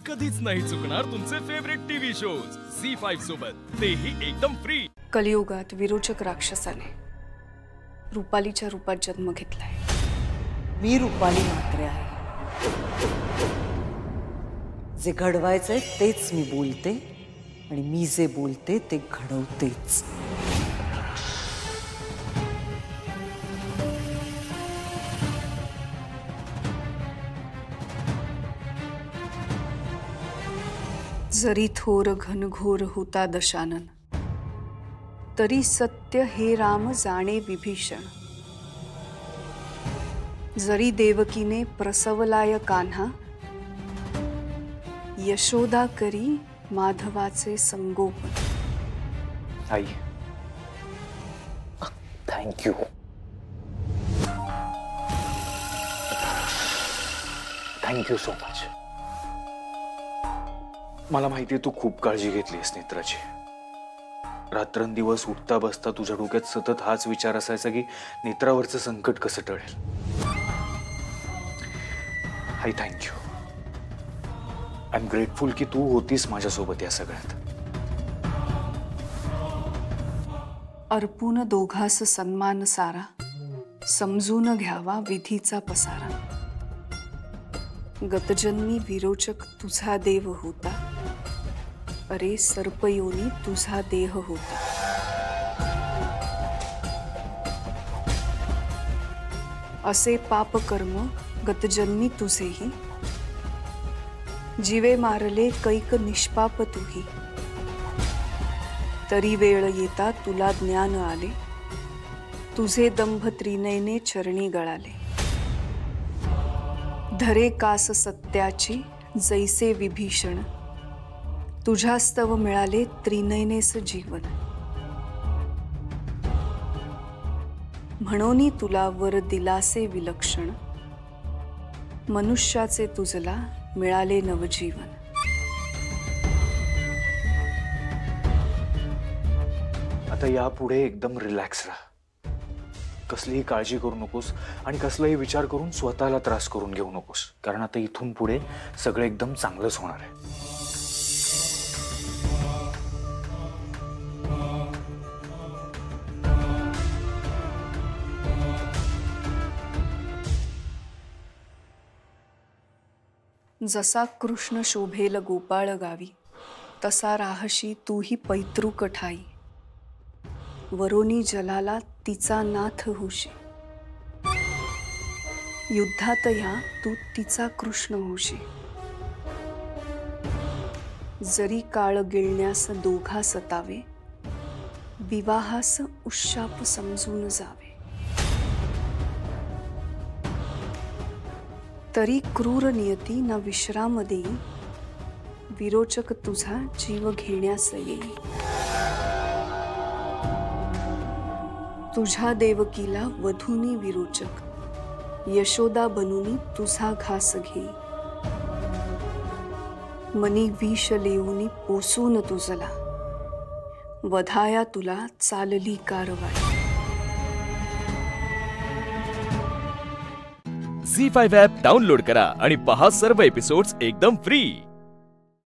कधीच नाही चुकणार तुमचे फेवरेट टीव्ही शोज झी5 सोबत, तेही एकदम फ्री। कलियुगात विरोचक राक्षसाने रुपालीच्या रूपात जन्म घेतलाय। मी रुपाली म्हात्रे आहे। जे घडवायचंय तेच मी बोलते आणि मी जे बोलते ते घडवतेच। जरी थोर घनघोर होता दशानन, तरी सत्य हे राम जाणे विभीषण। जरी देवकीने प्रसवलाय कान्हा, यशोदा करी माधवाचे संगोपन। आई, thank you. Thank you so much. मला माहिती आहे तू खूप काळजी घेतलीस नेत्राची। रात्रंदिवस उठता बसता तुझ्या डोक्यात सतत हाच विचार असायचा की नेत्रावरचं संकट कसं टळेल। आई, thank you. I am grateful की तू होतीस माझ्यासोबत या सगळ्यात। अर्पून दोघास सन्मान सारा, समजून घ्यावा विधीचा पसारा। गतजन्मी विरोचक तुझा देव होता, अरे सर्पयोनी तुझा देह होता। असे पाप कर्म गतजन्मी तुझेही, जीवे मारले कैक निष्पाप तुही। तरी वेळ येता तुला ज्ञान आले, तुझे दंभ त्रिनयने चरणी गळाले। धरे कास सत्याची जैसे विभीषण, तुझ्यास्तव मिळाले त्रिनयनेस जीवन। म्हणोनी तुला वर दिलासे विलक्षण, मनुष्याचे तुझला मिळाले नवजीवन। आता यापुढे एकदम रिलॅक्स राहा। कसलीही काळजी करू नकोस आणि कसलाही विचार करून स्वतःला त्रास करून घेऊ नकोस, कारण आता इथून पुढे सगळं एकदम चांगलंच होणार आहे। जसा कृष्ण शोभेल गोपाळ गावी, तसा राहशी तूही पैतृक ठाई। वरोनी जलाला तिचा नाथ होशी, युद्धात या तू तिचा कृष्ण होशी। जरी काळ गिळण्यास दोघा सतावे, विवाहास उशाप समजून जावे। तरी क्रूर नियती न विश्राम देई, विरोचक तुझा जीव घेण्यास येई। तुझ्या देवकीला वधूनी विरोचक, यशोदा बनूनी तुझा घास घेई। मनी विष लेऊनी पोसून तुझला, वधाया तुला चालली कारवाई। झी5 ॲप डाउनलोड करा आणि पहा सर्व एपिसोड्स एकदम फ्री।